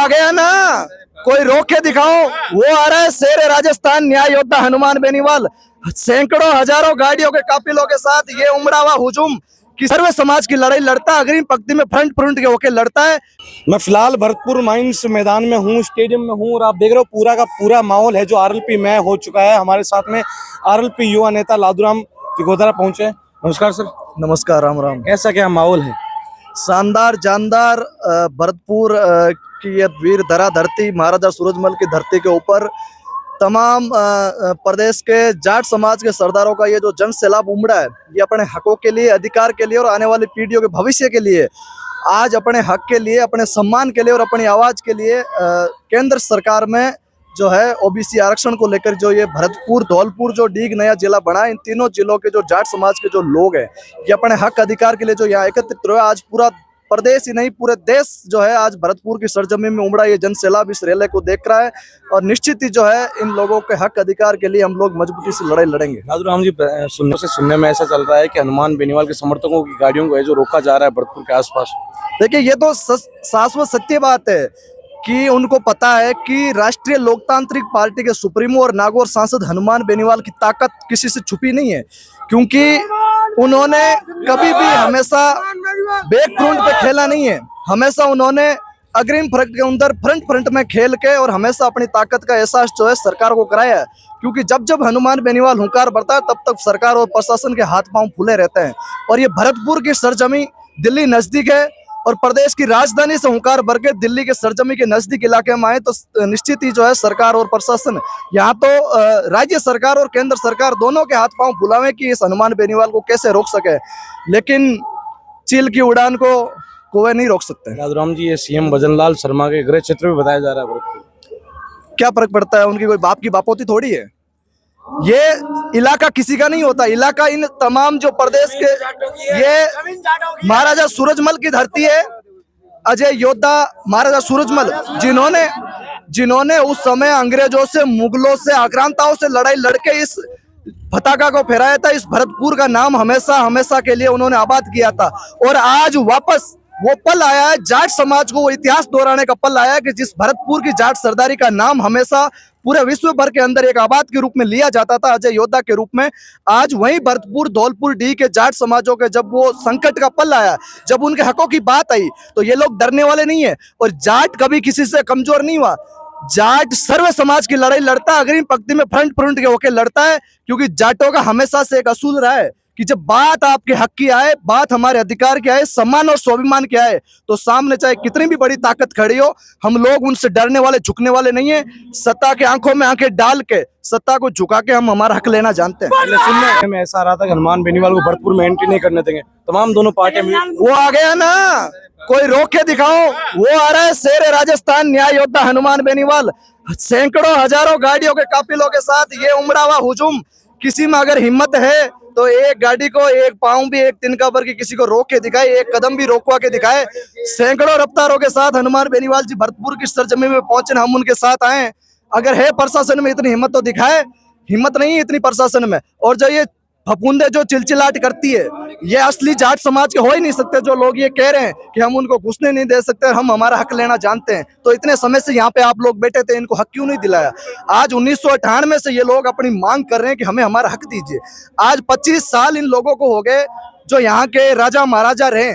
आ गया ना, कोई रोक के दिखाओ। वो आ रहा है शेर राजस्थान न्याय योद्धा हनुमान बेनीवाल, सैकड़ों हजारों गाड़ियों के काफिलों के साथ ये उमड़ा हुआ हुजूम कि सर्व समाज की लड़ाई लड़ता है, अग्रिम पंक्ति में फ्रंट के होके लड़ता है। मैं फिलहाल भरतपुर माइंस मैदान में हूँ, स्टेडियम में हूँ, और आप देख रहे हो पूरा का पूरा माहौल है जो आरएलपी में हो चुका है। हमारे साथ में आरएलपी युवा नेता लादूराम चिगोदरा पहुंचे। नमस्कार सर। नमस्कार, राम राम। कैसा क्या माहौल है? शानदार जानदार भरतपुर की ये वीर धरा धरती, महाराजा सूरजमल की धरती के ऊपर तमाम प्रदेश के जाट समाज के सरदारों का ये जो जन सैलाब उमड़ा है, ये अपने हकों के लिए, अधिकार के लिए और आने वाली पीढ़ियों के भविष्य के लिए, आज अपने हक के लिए, अपने सम्मान के लिए और अपनी आवाज के लिए केंद्र सरकार में जो है ओबीसी आरक्षण को लेकर जो ये भरतपुर, धौलपुर जो डीग नया जिला बना, इन तीनों जिलों के जो जाट समाज के जो लोग हैं, ये अपने हक अधिकार के लिए जो यहाँ एकत्रित हुए। आज पूरा प्रदेश ही नहीं, पूरे देश जो है आज भरतपुर की सरजमी में उमड़ा ये जन सैलाब इस रैली को देख रहा है, और निश्चित ही जो है इन लोगों के हक अधिकार के लिए हम लोग मजबूती से लड़ाई लड़ेंगे। लादूराम जी, सुनने में ऐसा चल रहा है कि हनुमान बेनीवाल के समर्थकों की गाड़ियों को है जो रोका जा रहा है भरतपुर के आसपास। देखिए, ये तो शाश्वत सत्य बात है कि उनको पता है कि राष्ट्रीय लोकतांत्रिक पार्टी के सुप्रीमो और नागौर सांसद हनुमान बेनीवाल की ताकत किसी से छुपी नहीं है, क्योंकि उन्होंने कभी भी हमेशा बैक फ्रंट पे खेला नहीं है। हमेशा उन्होंने अग्रिम फ्रंट के अंदर फ्रंट में खेल के और हमेशा अपनी ताकत का एहसास जो है सरकार को कराया है, क्योंकि जब जब हनुमान बेनीवाल हुंकार भरता है तब तक सरकार और प्रशासन के हाथ पांव फूले रहते हैं। और ये भरतपुर की सरजमी दिल्ली नजदीक है, और प्रदेश की राजधानी से हुंकार भर के दिल्ली के सरजमी के नजदीक इलाके में आए तो निश्चित ही जो है सरकार और प्रशासन, यहाँ तो राज्य सरकार और केंद्र सरकार दोनों के हाथ पांव फुलावे कि इस हनुमान बेनीवाल को कैसे रोक सके, लेकिन चील की उड़ान को कोई नहीं रोक सकते। लादूराम जी, ये सीएम भजनलाल शर्मा के गृह क्षेत्र में बताया जा रहा है भरतपुर। क्या फर्क पड़ता है, उनकी कोई बाप की बापोती थोड़ी है। ये इलाका किसी का नहीं होता, इलाका इन तमाम जो प्रदेश के, ये महाराजा सूरजमल की धरती है। अजय योद्धा महाराजा सूरजमल, जिन्होंने उस समय अंग्रेजों से, मुगलों से, आक्रांताओं से लड़ाई लड़के इस पताका को फहराया था। इस भरतपुर का नाम हमेशा हमेशा के लिए उन्होंने आबाद किया था, और आज वापस वो पल आया है, जाट समाज को वो इतिहास दोहराने का पल आया है कि जिस भरतपुर की जाट सरदारी का नाम हमेशा पूरे विश्व भर के अंदर एक आबाद के रूप में लिया जाता था, अजय योद्धा के रूप में, आज वही भरतपुर, धौलपुर, डी के जाट समाजों के जब वो संकट का पल आया, जब उनके हकों की बात आई, तो ये लोग डरने वाले नहीं है। और जाट कभी किसी से कमजोर नहीं हुआ। जाट सर्व समाज की लड़ाई लड़ता है, अग्रिम पंक्ति में फ्रंट के होकर लड़ता है, क्योंकि जाटों का हमेशा से एक असूल रहा है कि जब बात आपके हक की आए, बात हमारे अधिकार की आए, सम्मान और स्वाभिमान की आए, तो सामने चाहे कितनी भी बड़ी ताकत खड़ी हो, हम लोग उनसे डरने वाले, झुकने वाले नहीं है। सत्ता के आंखों में आंखें डाल के सत्ता को झुका के हम हमारा हक लेना जानते हैं। सुनने में ऐसा आ रहा था कि हनुमान बेनीवाल को भरतपुर में एंट्री नहीं करने देंगे, तमाम दोनों पार्टियां। वो आ गया ना, कोई रोक के दिखाओ। वो आ रहा है शेर राजस्थान न्याय योद्धा हनुमान बेनीवाल, सैकड़ों हजारों गाड़ियों के काफिलों के साथ ये उमड़ा हुआ हुजूम। किसी में अगर हिम्मत है तो एक गाड़ी को, एक पाँव भी, एक तिनका भर के किसी को रोक के दिखाए, एक कदम भी रोकवा के दिखाए। सैकड़ों रफ्तारों के साथ हनुमान बेनीवाल जी भरतपुर की सरजमी में पहुंचे, हम उनके साथ आए। अगर है प्रशासन में इतनी हिम्मत तो दिखाए, हिम्मत नहीं है इतनी प्रशासन में। और जो ये फफूंदे जो चिलचिलाट करती है, ये असली जाट समाज के हो ही नहीं सकते। जो लोग ये कह रहे हैं कि हम उनको घुसने नहीं दे सकते, हम हमारा हक लेना जानते हैं, तो इतने समय से यहाँ पे आप लोग बैठे थे, इनको हक क्यों नहीं दिलाया? आज 1998 से ये लोग अपनी मांग कर रहे हैं कि हमें हमारा हक दीजिए। आज 25 साल इन लोगों को हो गए जो यहाँ के राजा महाराजा रहे।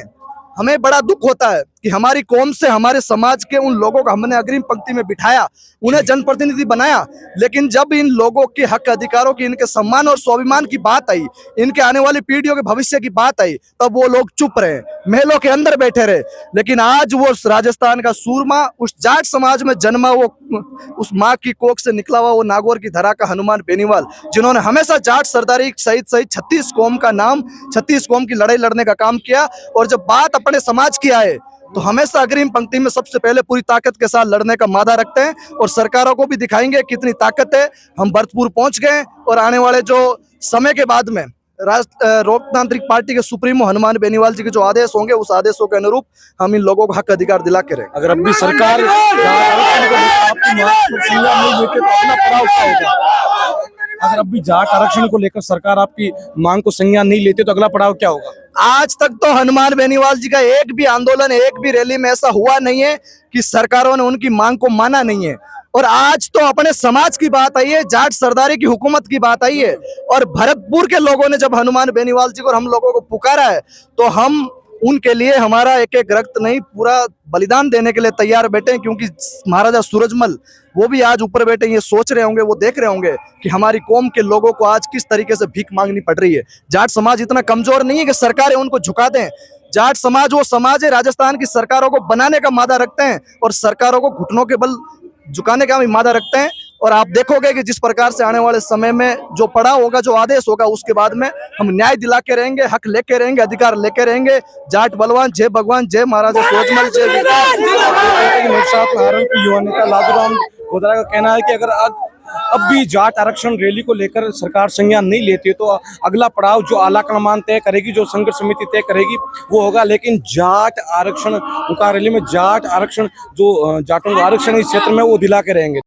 हमें बड़ा दुख होता है कि हमारी कौम से, हमारे समाज के उन लोगों को हमने अग्रिम पंक्ति में बिठाया, उन्हें जनप्रतिनिधि बनाया, लेकिन जब इन लोगों के हक अधिकारों की, इनके सम्मान और स्वाभिमान की बात आई, इनके आने वाली पीढ़ियों के भविष्य की बात आई, तब वो लोग चुप रहे, महलों के अंदर बैठे रहे। लेकिन आज वो राजस्थान का सूरमा, उस जाट समाज में जन्मा, वो उस माँ की कोख से निकला हुआ वो नागौर की धरा का हनुमान बेनीवाल, जिन्होंने हमेशा जाट सरदारी सहित 36 कौम का नाम, 36 कौम की लड़ाई लड़ने का काम किया। और जब बात अपने समाज की आए तो हमेशा अग्रिम पंक्ति में सबसे पहले पूरी ताकत के साथ लड़ने का मादा रखते हैं, और सरकारों को भी दिखाएंगे कितनी ताकत है। हम भरतपुर पहुंच गए, और आने वाले जो समय के बाद में लोकतांत्रिक पार्टी के सुप्रीमो हनुमान बेनीवाल जी के जो आदेश होंगे, उस आदेशों के अनुरूप हम इन लोगों को हक अधिकार दिला के रहेंगे। अगर अब भी सरकार अगर अब भी जाट आरक्षण को लेकर सरकार आपकी मांग को संज्ञान नहीं लेती तो अगला पड़ाव क्या होगा? आज तक तो हनुमान बेनीवाल जी का एक भी आंदोलन, एक भी रैली में ऐसा हुआ नहीं है कि सरकारों ने उनकी मांग को माना नहीं है। और आज तो अपने समाज की बात आई है, जाट सरदारी की हुकूमत की बात आई है, और भरतपुर के लोगों ने जब हनुमान बेनीवाल जी को और हम लोगों को पुकारा है तो हम उनके लिए हमारा एक एक रक्त नहीं, पूरा बलिदान देने के लिए तैयार बैठे हैं। क्योंकि महाराजा सूरजमल वो भी आज ऊपर बैठे, ये सोच रहे होंगे, वो देख रहे होंगे कि हमारी कौम के लोगों को आज किस तरीके से भीख मांगनी पड़ रही है। जाट समाज इतना कमजोर नहीं है कि सरकारें उनको झुका दें। जाट समाज वो समाज है, राजस्थान की सरकारों को बनाने का मादा रखते हैं और सरकारों को घुटनों के बल झुकाने का भी मादा रखते हैं। और आप देखोगे कि जिस प्रकार से आने वाले समय में जो पड़ा होगा, जो आदेश होगा, उसके बाद में हम न्याय दिला के रहेंगे, हक लेके रहेंगे, अधिकार लेके रहेंगे। जाट बलवान, जय भगवान, जय महाराजा सूरजमल, जय विकास। मेरे साथ आरएलपी युवा नेता लादूराम गोदरा का कहना है कि अगर अब भी जाट आरक्षण रैली को लेकर सरकार संज्ञान नहीं लेती है तो अगला पड़ाव जो आलाकमान तय करेगी, जो संघर्ष समिति तय करेगी वो होगा। लेकिन जाट आरक्षण उनका रैली में जाट आरक्षण, जो जाटों का आरक्षण इस क्षेत्र में वो दिला के रहेंगे।